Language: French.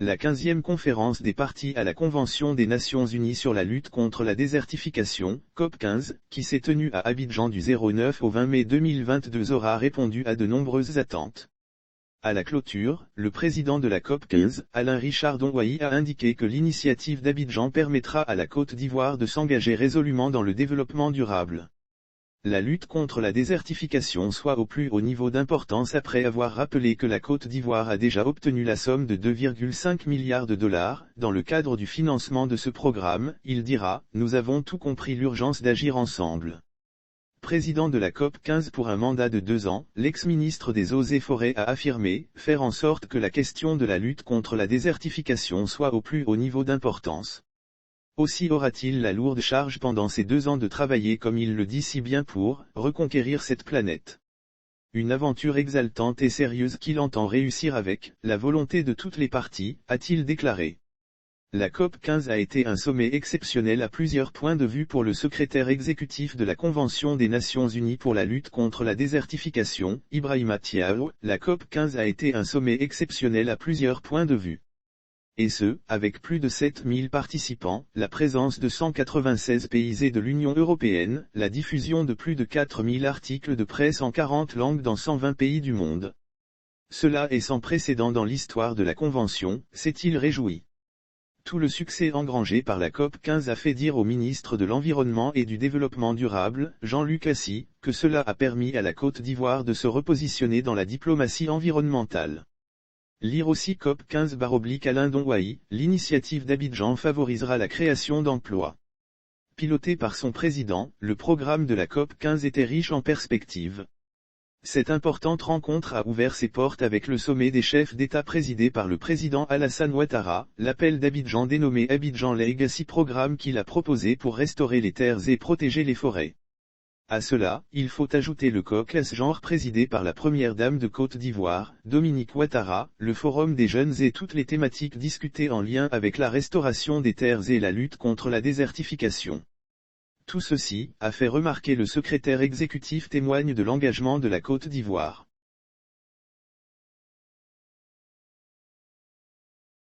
La 15e conférence des parties à la Convention des Nations Unies sur la lutte contre la désertification, COP15, qui s'est tenue à Abidjan du 09 au 20 mai 2022 aura répondu à de nombreuses attentes. À la clôture, le président de la COP15, Alain Richard Dongoyi a indiqué que l'initiative d'Abidjan permettra à la Côte d'Ivoire de s'engager résolument dans le développement durable. La lutte contre la désertification soit au plus haut niveau d'importance après avoir rappelé que la Côte d'Ivoire a déjà obtenu la somme de 2,5 milliards de dollars, dans le cadre du financement de ce programme, il dira, nous avons tout compris l'urgence d'agir ensemble. Président de la COP 15 pour un mandat de 2 ans, l'ex-ministre des Eaux et Forêts a affirmé, faire en sorte que la question de la lutte contre la désertification soit au plus haut niveau d'importance. Aussi aura-t-il la lourde charge pendant ces 2 ans de travailler comme il le dit si bien pour reconquérir cette planète. Une aventure exaltante et sérieuse qu'il entend réussir avec la volonté de toutes les parties, a-t-il déclaré. La COP 15 a été un sommet exceptionnel à plusieurs points de vue pour le secrétaire exécutif de la Convention des Nations Unies pour la lutte contre la désertification, Ibrahima Thiaw. La COP 15 a été un sommet exceptionnel à plusieurs points de vue. Et ce, avec plus de 7000 participants, la présence de 196 pays et de l'Union européenne, la diffusion de plus de 4000 articles de presse en 40 langues dans 120 pays du monde. Cela est sans précédent dans l'histoire de la Convention, s'est-il réjoui. Tout le succès engrangé par la COP 15 a fait dire au ministre de l'Environnement et du Développement durable, Jean-Luc Assy, que cela a permis à la Côte d'Ivoire de se repositionner dans la diplomatie environnementale. Lire aussi COP 15/Alain Dongoyi, l'initiative d'Abidjan favorisera la création d'emplois. Piloté par son président, le programme de la COP 15 était riche en perspectives. Cette importante rencontre a ouvert ses portes avec le sommet des chefs d'État présidé par le président Alassane Ouattara, l'appel d'Abidjan dénommé Abidjan Legacy Programme qu'il a proposé pour restaurer les terres et protéger les forêts. À cela, il faut ajouter le caucus genre présidé par la première dame de Côte d'Ivoire, Dominique Ouattara, le forum des jeunes et toutes les thématiques discutées en lien avec la restauration des terres et la lutte contre la désertification. Tout ceci, a fait remarquer le secrétaire exécutif témoigne de l'engagement de la Côte d'Ivoire.